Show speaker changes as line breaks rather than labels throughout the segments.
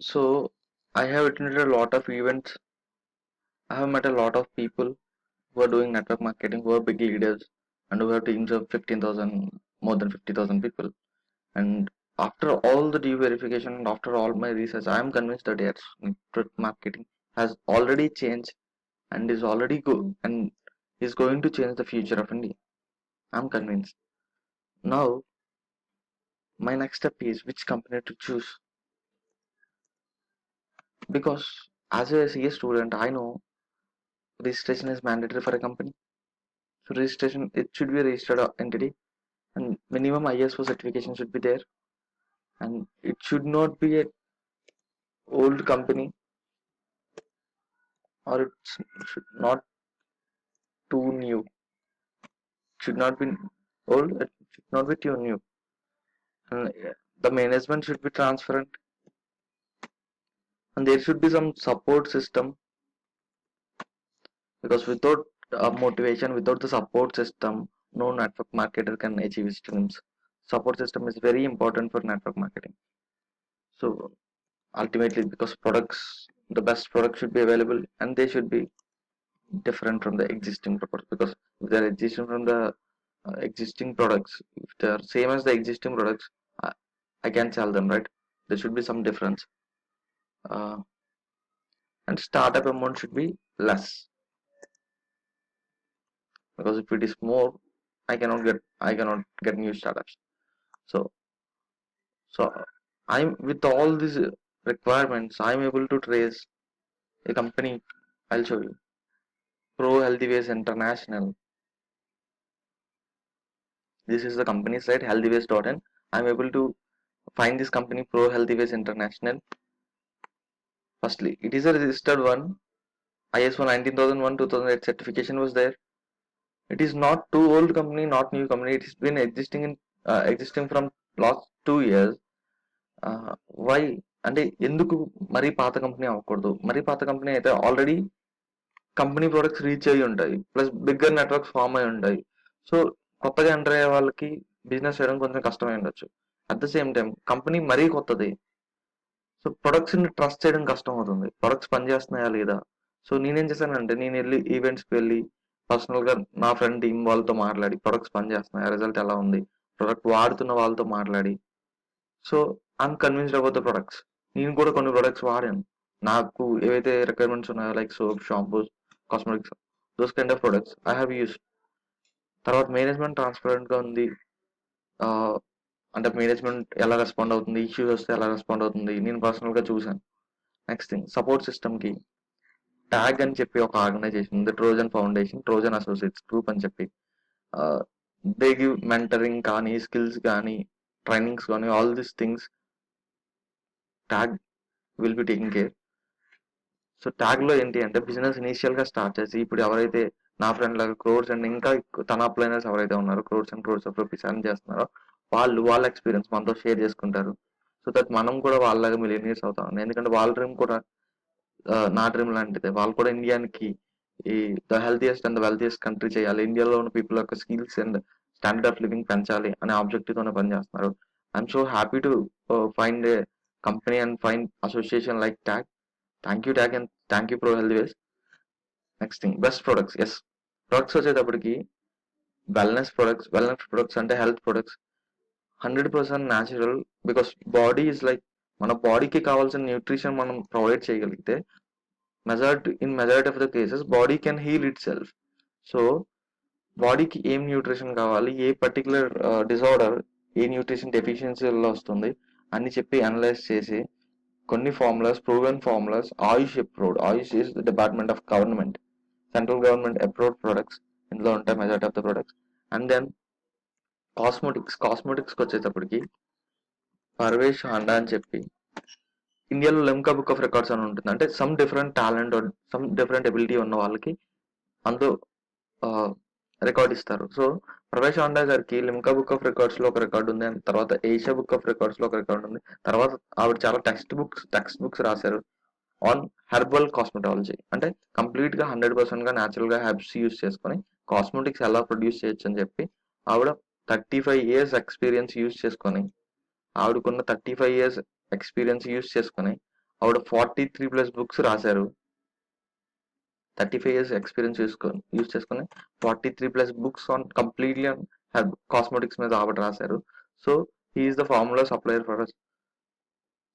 So I have attended a lot of events. I have met a lot of people who are doing network marketing, who are big leaders, and who have teams of 15,000, more than 50,000 people. And after all the due verification and after all my research, I am convinced that yes, network marketing has already changed and is already good and is going to change the future of India. I'm convinced. Now, my next step is which company to choose because as a CA student, I know registration is mandatory for a company. So registration, it should be a registered entity and minimum ISO certification should be there and it should not be a old company or it should not too new. Should not be old, it should not be too new. And the management should be transparent and there should be some support system because without motivation, without the support system, no network marketer can achieve his dreams. Support system is very important for network marketing. So ultimately, because products, the best product should be available and they should be different from the existing products because if they're existing from the existing products, if they're same as the existing products, I, I can sell them, right? There should be some difference. Uh, and startup amount should be less because if it is more, I cannot get new startups. So so I'm with all these requirements, I'm able to trace a company. I'll show you. Pro Healthyways International. This is the company site healthyways.in. I'm able to find this company Pro Healthyways International. Firstly, it is a registered one. ISO 19001 2008 certification was there. It is not too old company, not new company. It has been existing from last 2 years. Why అంటే ఎందుకు మరీ పాత company అవ్వకూడదు? మరీ పాత company అయితే already company products reach అయ్యి ఉంటాయి. ప్లస్ బిగ్గర్ నెట్వర్క్స్ ఫామ్ అయి ఉంటాయి. సో కొత్తగా ఎంటర్ అయ్యే వాళ్ళకి బిజినెస్ చేయడం కొంచెం కష్టమై ఉండొచ్చు. At the same time company మరీ కొత్తది. సో ప్రొడక్ట్స్ ని ట్రస్ట్ చేయడం కష్టం అవుతుంది. ప్రొడక్ట్స్ పనిచేస్తున్నాయా లేదా? సో నేనేం చేశానంటే నేను వెళ్ళి ఈవెంట్స్కి వెళ్ళి పర్సనల్ గా నా ఫ్రెండ్ టీం వాళ్ళతో మాట్లాడి ప్రొడక్ట్స్ పనిచేస్తున్నాయా, రిజల్ట్ ఎలా ఉంది, ప్రొడక్ట్ వాడుతున్న వాళ్ళతో మాట్లాడి so I'm convinced about the products. నేను కూడా కొన్ని ప్రొడక్ట్స్ వాడాను. నాకు ఏవైతే రిక్వైర్మెంట్స్ ఉన్నాయో like soap, shampoos, cosmetics, those kind of products I have use. తర్వాత మేనేజ్మెంట్ ట్రాన్స్పరెంట్ గా ఉంది. అంటే మేనేజ్మెంట్ ఎలా రెస్పాండ్ అవుతుంది, ఇష్యూస్ వస్తే ఎలా రెస్పాండ్ అవుతుంది, నేను పర్సనల్ గా చూశాను. నెక్స్ట్ థింగ్ సపోర్ట్ సిస్టమ్ కి ట్యాగ్ అని చెప్పి ఒక ఆర్గనైజేషన్ ఉంది, Trojan foundation, Trojan associates group అని చెప్పి. దే గివ్ మెంటరింగ్ కానీ, స్కిల్స్ కానీ, ట్రైనింగ్స్ కానీ, all these things tag will be taking care. So tag లో ఏంటి అంటే బిజినెస్ ఇనీషియల్ గా స్టార్ట్ చేసి ఇప్పుడు ఎవరైతే నా ఫ్రెండ్ లాగా క్రోర్స్ అండ్ ఇంకా తన అప్లైనర్స్ ఎవరైతే ఉన్నారో crores and crores of rupees earn చేస్తున్నారో వాళ్ళు వాళ్ళ ఎక్స్పీరియన్స్ మనతో షేర్ చేసుకుంటారు. సో దట్ మనం కూడా వాళ్ళలాగా మిలియనీర్స్ అవుతాం. ఎందుకంటే వాళ్ళ డ్రీమ్ కూడా నా డ్రీమ్ లాంటిదే. వాళ్ళు కూడా ఇండియానికి ఈ the healthiest and the wealthiest country చేయాలి, ఇండియాలో ఉన్న పీపుల్ యొక్క skills and standard of living పెంచాలి అనే ఆబ్జెక్టివ్ తోనే పనిచేస్తున్నారు. I'm so happy to find a company and find association like tag. Thank you tag and thank you pro healthyways. Next thing best products. Yes, products వచ్చేటప్పటికి wellness products అంటే health products 100% natural. Because body is like మన బాడీకి కావాల్సిన nutrition మనం provide చేయగలిగితే majority of the cases body can heal itself. సో బాడీకి ఏం న్యూట్రిషన్ కావాలి, ఏ పర్టికులర్ డిజార్డర్ ఏ న్యూట్రిషన్ డెఫిషియన్సీ వల్ల వస్తుంది అని చెప్పి అనలైజ్ చేసి కొన్ని formulas, proven formulas, AYUSH is the department of government, central government approved products ఇందులో ఉంటాయి majority of the products. And then కాస్మెటిక్స్కి వచ్చేటప్పటికి పర్వేష్ హాండా అని చెప్పి ఇండియాలో లెమ్కా బుక్ ఆఫ్ రికార్డ్స్ అని ఉంటుంది. అంటే some different talent, some different ability ఉన్న వాళ్ళకి అందులో రికార్డ్ ఇస్తారు. సో ప్రవేశ్ ఆండా గారికి లిమ్కా బుక్ ఆఫ్ రికార్డ్స్ లో ఒక రికార్డు ఉంది, అండ్ తర్వాత ఏషియా బుక్ ఆఫ్ రికార్డ్స్ లో ఒక రికార్డు ఉంది. తర్వాత ఆవిడ చాలా టెక్స్ట్ బుక్స్ రాశారు ఆన్ హెర్బల్ కాస్మెటాలజీ. అంటే కంప్లీట్ గా 100% గా న్యాచురల్ గా హెర్బ్స్ యూస్ చేసుకొని కాస్మెటిక్స్ ఎలా ప్రొడ్యూస్ చేయొచ్చు అని చెప్పి ఆవిడ 35 years ఎక్స్పీరియన్స్ యూస్ చేసుకొని ఆవిడకున్న 35 years ఎక్స్పీరియన్స్ యూస్ చేసుకొని ఆవిడ 43+ బుక్స్ రాశారు. 35 years ఎక్స్పీరియన్స్ యూస్ చేసుకొని 43+ books on completely on cosmetics మీద ఆవిడ రాశారు. So he is the formula supplier for us.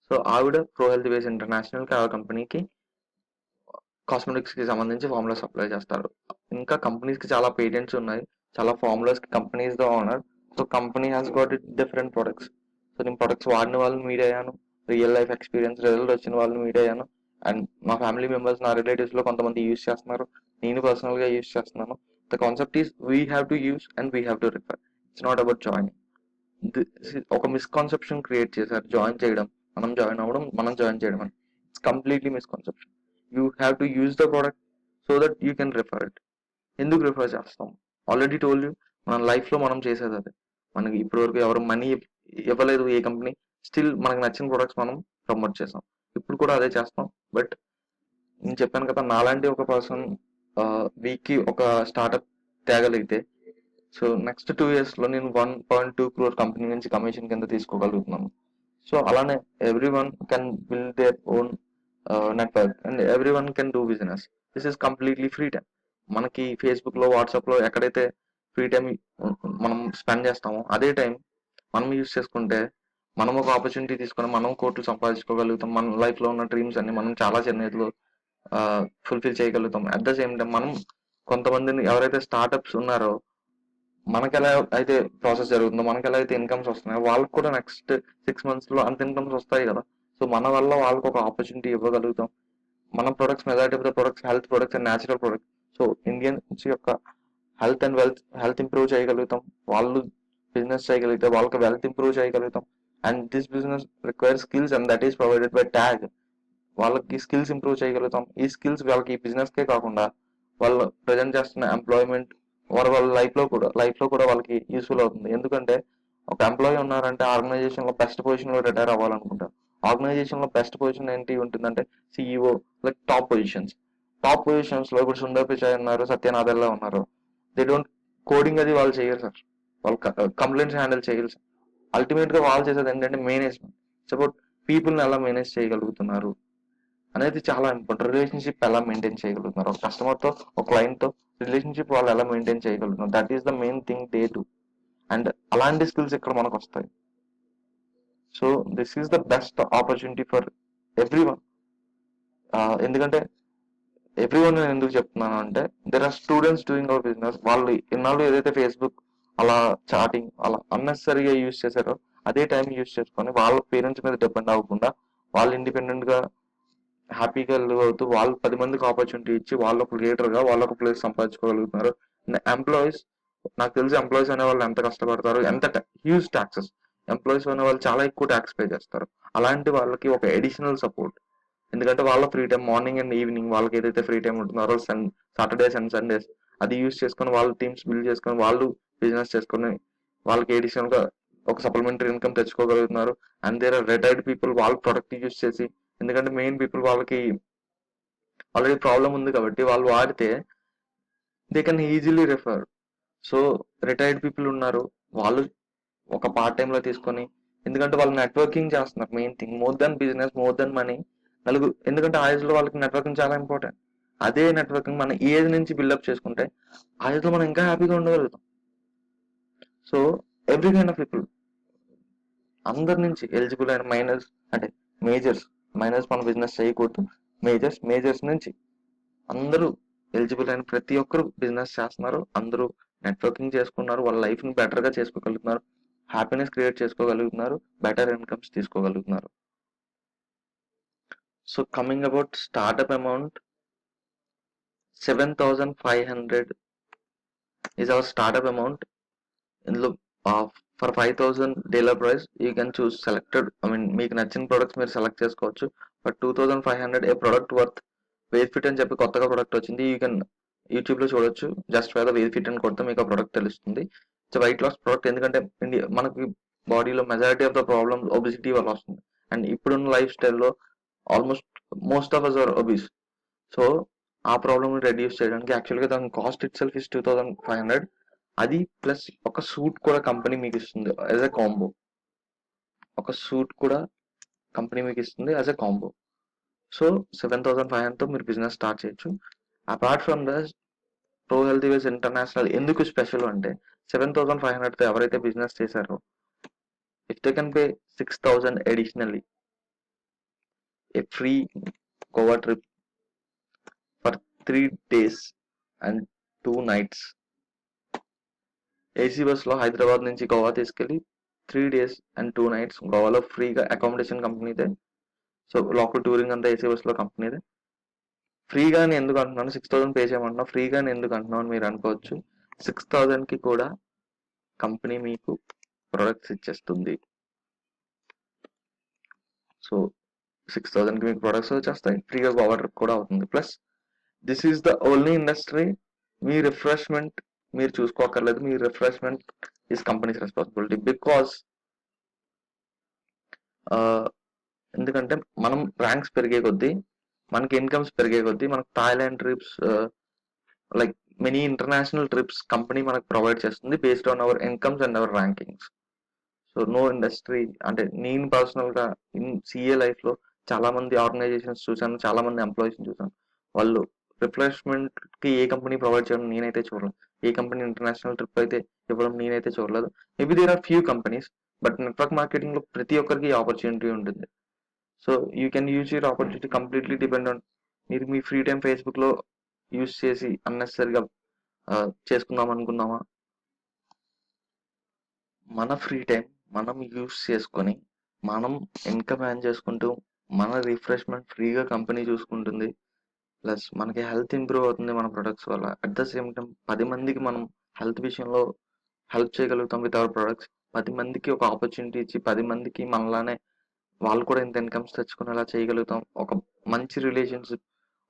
So ఆవిడ ప్రో హెల్త్ వేస్ ఇంటర్నేషనల్ కి ఆ కంపెనీకి కాస్మెటిక్స్ కి సంబంధించి ఫార్ములా సప్లై చేస్తారు. ఇంకా కంపెనీస్ కి చాలా పేటెంట్స్ ఉన్నాయి, చాలా ఫార్ములాస్ కి company is the owner. So company has got it different products. So నేను ప్రొడక్ట్స్ వాడిన వాళ్ళని మీట్ అయ్యాను, రియల్ లైఫ్ ఎక్స్పీరియన్స్ రిజల్ట్ వచ్చిన వాళ్ళని మీట్ అయ్యాను. అండ్ మా ఫ్యామిలీ మెంబర్స్, నా రిలేటివ్స్ లో కొంతమంది యూస్ చేస్తున్నారు, నేను పర్సనల్ గా యూస్ చేస్తున్నాను. The concept is we have to use and we have to refer. It's not about joining. ఒక మిస్కాన్సెప్షన్ క్రియేట్ చేశారు, జాయిన్ చేయడం, మనం జాయిన్ అవ్వడం, మనం జాయిన్ చేయడం అని. It's completely misconception. You have to use the product so that you can refer it. ఎందుకు refer చేస్తాం? ఆల్రెడీ టోల్ యూ, మన లైఫ్ లో మనం చేసేది అదే. మనకి ఇప్పటి వరకు ఎవరు మనీ ఇవ్వలేదు ఏ కంపెనీ, స్టిల్ మనకు నచ్చిన ప్రొడక్ట్స్ మనం ప్రమోట్ చేసాం. ఇప్పుడు కూడా అదే చేస్తాం. బట్ నేను చెప్పాను కదా, నాలాంటి ఒక పర్సన్ వీక్ కి ఒక స్టార్ట్అప్ తేగలిగితే, సో నెక్స్ట్ 2 years లో నేను 1.2 crore కంపెనీ నుంచి కమిషన్ కింద తీసుకోగలుగుతున్నాను. సో అలానే every one can build their own network and every one can do business. This is completely free time. మనకి ఫేస్బుక్ లో, వాట్సాప్ లో ఎక్కడైతే ఫ్రీ టైం మనం స్పెండ్ చేస్తామో అదే టైం మనం యూస్ చేసుకుంటే మనం ఒక ఆపర్చునిటీ తీసుకొని మనం కోట్లు సంపాదించుకోగలుగుతాం. మన లైఫ్ లో ఉన్న డ్రీమ్స్ అన్ని మనం చాలా చిన్నలో ఫుల్ఫిల్ చేయగలుగుతాం. అట్ ద సేమ్ టైం మనం కొంతమందిని ఎవరైతే స్టార్ట్అప్స్ ఉన్నారో, మనకి ఎలా అయితే ప్రాసెస్ జరుగుతుందో, మనకి ఎలా అయితే ఇన్కమ్స్ వస్తున్నాయో, వాళ్ళకి కూడా నెక్స్ట్ 6 months లో అంత ఇన్కమ్స్ వస్తాయి కదా. సో మన వల్ల వాళ్ళకి ఒక ఆపర్చునిటీ ఇవ్వగలుగుతాం. మన products, majority of the products health products and natural products. So Indians యొక్క హెల్త్ అండ్ హెల్త్ ఇంప్రూవ్ చేయగలుగుతాం. వాళ్ళు బిజినెస్ చేయగలిగితే వాళ్ళకి వెల్త్ ఇంప్రూవ్ చేయగలుగుతాం. And this business require skills and that is provided by tag. వాళ్ళకి skills improve చేయగలుగుతాం. ఈ skills వాళ్ళకి ఈ బిజినెస్ కే కాకుండా వాళ్ళు ప్రజెంట్ చేస్తున్న ఎంప్లాయ్మెంట్ వాళ్ళ లైఫ్ లో కూడా వాళ్ళకి యూస్ఫుల్ అవుతుంది. ఎందుకంటే ఒక ఎంప్లాయీ ఉన్నారంటే ఆర్గనైజేషన్ లో బెస్ట్ పొజిషన్ లో రిటైర్ అవ్వాలనుకుంటారు. ఆర్గనైజేషన్ లో బెస్ట్ పొజిషన్ ఏంటి ఉంటుందంటే సిఇఓ, లైక్ టాప్ పొజిషన్స్ లో ఇప్పుడు సుందర్ పిచాయ్ ఉన్నారు, సత్యనాదెల్లా ఉన్నారు. దే డోంట్ కోడింగ్ అది వాళ్ళు చేయరు సార్. వాళ్ళు కంప్లైంట్స్ హ్యాండిల్ చేయరు సార్. అల్టిమేట్ గా వాళ్ళు చేసేది ఏంటంటే మేనేజ్మెంట్. సపోర్ట్ పీపుల్ ని ఎలా మేనేజ్ చేయగలుగుతున్నారు అనేది చాలా ఇంపార్టెంట్. రిలేషన్షిప్ ఎలా మెయింటైన్ చేయగలుగుతున్నారు, ఒక కస్టమర్ తో, ఒక క్లయింట్ తో రిలేషన్షిప్ వాళ్ళు ఎలా మెయింటైన్ చేయగలుగుతున్నారు, that is the main thing day to. And అలాంటి స్కిల్స్ ఇక్కడ మనకు వస్తాయి. So this is the best opportunity for everyone. ఎందుకంటే ఎవ్రీ వన్ నేను ఎందుకు చెప్తున్నాను అంటే, there are students doing our business. వాళ్ళు ఇన్నాళ్ళు ఏదైతే ఫేస్బుక్ అలా చాటింగ్ అలా అన్నెసరీగా యూజ్ చేశారో అదే టైం యూజ్ చేసుకొని వాళ్ళ పేరెంట్స్ మీద డిపెండ్ అవ్వకుండా వాళ్ళు ఇండిపెండెంట్ గా హ్యాపీగా లివ్ అవుతూ వాళ్ళు 10 మందికి ఆపర్చునిటీ ఇచ్చి వాళ్ళు ఒక లీడర్ గా వాళ్ళు ఒక ప్లేస్ సంపాదించుకోగలుగుతున్నారు. ఎంప్లాయీస్, నాకు తెలిసి ఎంప్లాయీస్ అనే వాళ్ళు ఎంత కష్టపడతారు, ఎంత హ్యూజ్ ట్యాక్సెస్. ఎంప్లాయీస్ అనే వాళ్ళు చాలా ఎక్కువ ట్యాక్స్ పే చేస్తారు. అలాంటి వాళ్ళకి ఒక ఎడిషనల్ సపోర్ట్. ఎందుకంటే వాళ్ళ free time morning and evening వాళ్ళకి ఏదైతే ఫ్రీ టైం ఉంటుందో సాటర్డేస్ అండ్ సండేస్ అది యూస్ చేసుకొని వాళ్ళు టీమ్స్ బిల్డ్ చేసుకొని వాళ్ళు బిజినెస్ చేసుకొని వాళ్ళకి ఎడిషనల్ గా ఒక సప్లిమెంటరీ ఇన్కమ్ తెచ్చుకోగలుగుతున్నారు. And there are retired people వాళ్ళు ప్రొడక్ట్ యూస్ చేసి, ఎందుకంటే మెయిన్ పీపుల్ వాళ్ళకి ఆల్రెడీ ప్రాబ్లం ఉంది కాబట్టి వాళ్ళు వాడితే they can easily refer. So retired people ఉన్నారు, వాళ్ళు ఒక పార్ట్ టైం లో తీసుకొని, ఎందుకంటే వాళ్ళు నెట్వర్కింగ్ చేస్తున్నారు. Main thing more than business, more than money, ఎందుకంటే ఆ ఏజ్ లో వాళ్ళకి నెట్వర్కింగ్ చాలా ఇంపార్టెంట్. అదే నెట్వర్కింగ్ మన ఈ ఏజ్ నుంచి బిల్డప్ చేసుకుంటే ఆ ఏజ్ లో మనం ఇంకా హ్యాపీగా ఉండగలుగుతాం. So every kind of people, అందరి నుంచి ఎలిజిబుల్ అయిన మైనర్స్, అంటే మేజర్స్, మైనర్స్ మన బిజినెస్ చేయకూడదు, మేజర్స్ నుంచి అందరూ ఎలిజిబుల్ అయిన ప్రతి ఒక్కరు బిజినెస్ చేస్తున్నారు. అందరూ నెట్వర్కింగ్ చేసుకున్నారు, వాళ్ళ లైఫ్ ని బెటర్ గా చేసుకోగలుగుతున్నారు, హ్యాపీనెస్ క్రియేట్ చేసుకోగలుగుతున్నారు, బెటర్ ఇన్కమ్స్ తీసుకోగలుగుతున్నారు. So coming about startup amount, 7,500 is our startup amount. ఇందులో for 5,000 dealer price you can choose selected, I mean మీకు నచ్చిన ప్రొడక్ట్స్ మీరు సెలెక్ట్ చేసుకోవచ్చు. But 2,500 a product worth wear fit అని చెప్పి కొత్తగా ప్రొడక్ట్ వచ్చింది, యూ కెన్ యూట్యూబ్ లో చూడొచ్చు. Just for the wear fit అని కొడితే మీకు ఆ ప్రొడక్ట్ తెలుస్తుంది. It's weight loss product. ఎందుకంటే మనకి బాడీలో majority of the problem obesity వల్ల వస్తుంది. అండ్ ఇప్పుడున్న లైఫ్ స్టైల్లో almost most of us are obese. So ఆ ప్రాబ్లమ్ రెడ్యూస్ చేయడానికి యాక్చువల్గా దాని కాస్ట్ ఇట్ సెల్ఫ్ ఇస్ 2,500. అది ప్లస్ ఒక సూట్ కూడా కంపెనీ మీకు ఇస్తుంది యాజ్ ఎ కాంబో. ఒక సూట్ కూడా కంపెనీ మీకు ఇస్తుంది యాజ్ ఎ కాంబో. సో 7,500తో మీరు బిజినెస్ స్టార్ట్ చేయొచ్చు. Apart from that pro healthy ways international ఎందుకు స్పెషల్ అంటే 7,500తో ఎవరైతే బిజినెస్ చేశారో if they can pay 6,000 additionally a free Goa trip for 3 days and 2 nights. AC బస్లో హైదరాబాద్ నుంచి గోవా తీసుకెళ్ళి 3 days and 2 nights గోవాలో ఫ్రీగా అకామిడేషన్ కంపెనీదే. సో లోకల్ టూరింగ్ అంతా ఏసీ బస్లో కంపెనీదే. ఫ్రీగా అని ఎందుకు అంటున్నాను, 6,000 పే చేయమంటున్నాను, ఫ్రీగా అని ఎందుకు అంటున్నాను అని మీరు అనుకోవచ్చు. 6,000కి కూడా కంపెనీ మీకు ప్రొడక్ట్స్ ఇచ్చేస్తుంది. సో 6,000కి మీకు ప్రొడక్ట్స్ వచ్చేస్తాయి, ఫ్రీగా గోవా ట్రిప్ కూడా అవుతుంది. Plus this is the only industry మీ రిఫ్రెష్మెంట్ మీరు చూసుకోకర్లేదు. మీ refreshment is company's responsibility. Because ఎందుకంటే మనం ర్యాంక్స్ పెరిగే కొద్దీ, మనకి ఇన్కమ్స్ పెరిగే కొద్దీ, మనకు Thailand trips like many international trips company మనకు ప్రొవైడ్ చేస్తుంది based on our incomes and our rankings. So no industry అంటే నేను పర్సనల్గా ఇన్ సిఏ లైఫ్లో చాలా మంది ఆర్గనైజేషన్స్ చూసాను, చాలా మంది ఎంప్లాయీస్ చూసాను. వాళ్ళు రిఫ్రెష్మెంట్కి ఏ కంపెనీ ప్రొవైడ్ చేయడం నేనైతే చూడలేదు. ఏ కంపెనీ ఇంటర్నేషనల్ ట్రిప్ అయితే ఇవ్వడం నేనైతే చూడలేదు. Maybe there are few companies, but network మార్కెటింగ్లో ప్రతి ఒక్కరికి ఆపర్చునిటీ ఉంటుంది. So you can use your opportunity completely depend on మీరు మీ ఫ్రీ టైం ఫేస్బుక్లో యూజ్ చేసి అన్నెసరిగా చేసుకుందాం అనుకుందామా. మన ఫ్రీ టైం మనం యూస్ చేసుకొని మనం ఇన్కమ్ ఎర్న్ చేసుకుంటూ మన రిఫ్రెష్మెంట్ ఫ్రీగా కంపెనీ చూసుకుంటుంది. ప్లస్ మనకి హెల్త్ ఇంప్రూవ్ అవుతుంది మన ప్రొడక్ట్స్ వల్ల. అట్ ద సేమ్ టైం 10 మందికి మనం హెల్త్ విషయంలో హెల్ప్ చేయగలుగుతాం విత్ అవర్ ప్రొడక్ట్స్. 10 మందికి ఒక ఆపర్చునిటీ ఇచ్చి 10 మందికి మనలానే వాళ్ళు కూడా ఇంత ఇన్కమ్స్ తెచ్చుకునేలా చేయగలుగుతాం. ఒక మంచి రిలేషన్షిప్,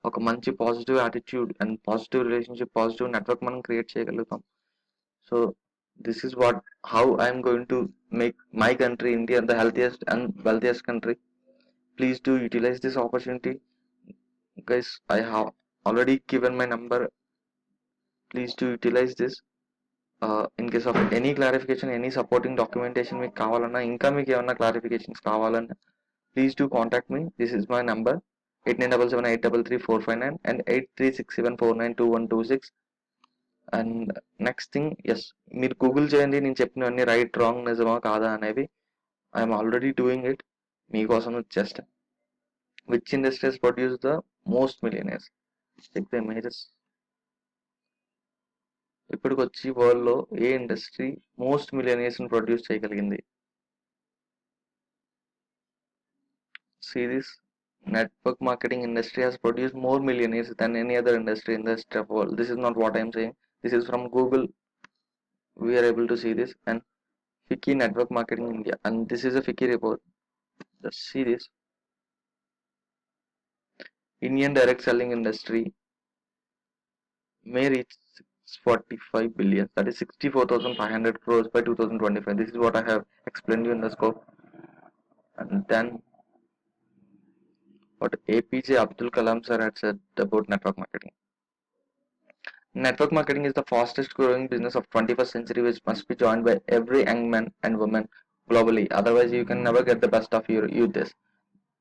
ఒక మంచి positive attitude and positive relationship, positive network మనం క్రియేట్ చేయగలుగుతాం. So this is what how I'm going to make my country India the healthiest and wealthiest country. Please do utilize this opportunity, guys. I have already given my number. Please do utilize this. In case of any clarification, any supporting documentation మీకు కావాలన్నా, ఇంకా మీకు ఏమన్నా clarifications కావాలన్నా, please do contact me. This is my number 8977833459 and 8367492126. And next thing, yes మీరు Google చేయండి నేను చెప్పినవన్నీ రైట్ రాంగ్ నిజమా కాదా అనేవి. ఐఎమ్ ఆల్రెడీ డూయింగ్ ఇట్ మీకోసం. Just which industries produce the most millionaires, check the images. ఇప్పటికొచ్చి వరల్డ్లో ఏ ఇండస్ట్రీ మోస్ట్ మిలియనర్స్ని ప్రొడ్యూస్ చేయగలిగింది? See this, network marketing industry has produced more millionaires than any other industry in the history of world. This is not what I am saying. This is from Google. We are able to see this. And FICCI Network Marketing India, and this is a FICCI report. Just see this. Indian direct selling industry may reach 645 billion, that is 64,500 crores by 2025. This is what I have explained to you in the scope. And then what APJ Abdul Kalam sir had said about network marketing. Network marketing is the fastest growing business of 21st century, which must be joined by every young man and woman globally. Otherwise, you can never get the best of your youth.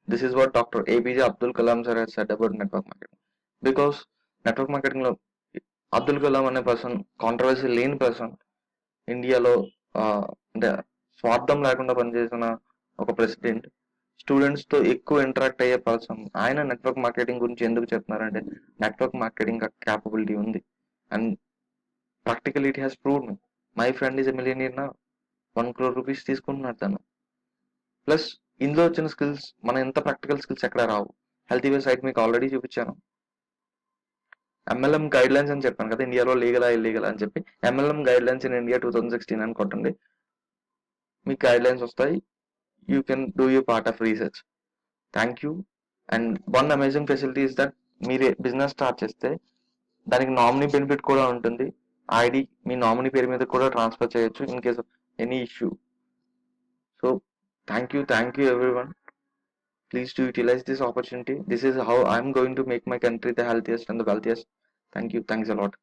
This is what Dr. APJ Abdul Kalam sir has said about network marketing. Because network marketing lo Abdul Kalam అనే person, controversy లేని person, ఇండియాలో అంటే స్వార్థం లేకుండా పనిచేసిన ఒక president, స్టూడెంట్స్తో ఎక్కువ interact అయ్యే పర్సన్. ఆయన నెట్వర్క్ మార్కెటింగ్ గురించి ఎందుకు చెప్తున్నారంటే నెట్వర్క్ మార్కెటింగ్ క్యాపబిలిటీ ఉంది. And practical it has proved me. My friend is a millionaire నా, 1 crore rupees తీసుకుంటున్నాడు తను. ప్లస్ ఇందులో వచ్చిన స్కిల్స్ మన ఎంత ప్రాక్టికల్ స్కిల్స్ ఎక్కడ రావు. హెల్తీ వే సైట్ మీకు ఆల్రెడీ చూపించాను. MLM గైడ్ లైన్స్ అని చెప్పాను కదా, ఇండియాలో లీగలా ఇల్లీగల్ అని చెప్పి. MLM guide lines in India 2016 అని కొట్టండి, మీకు గైడ్ లైన్స్ వస్తాయి. You can do you part of research. Thank you. And one amazing facility is that మీరు బిజినెస్ స్టార్ట్ చేస్తే దానికి నామినీ బెనిఫిట్ కూడా ఉంటుంది. ఐడి మీ నామినీ పేరు మీద కూడా ట్రాన్స్ఫర్ చేయొచ్చు in case of any issue. So thank you everyone. Please do utilize this opportunity. This is how I'm going to make my country the healthiest and the wealthiest. Thank you. Thanks a lot.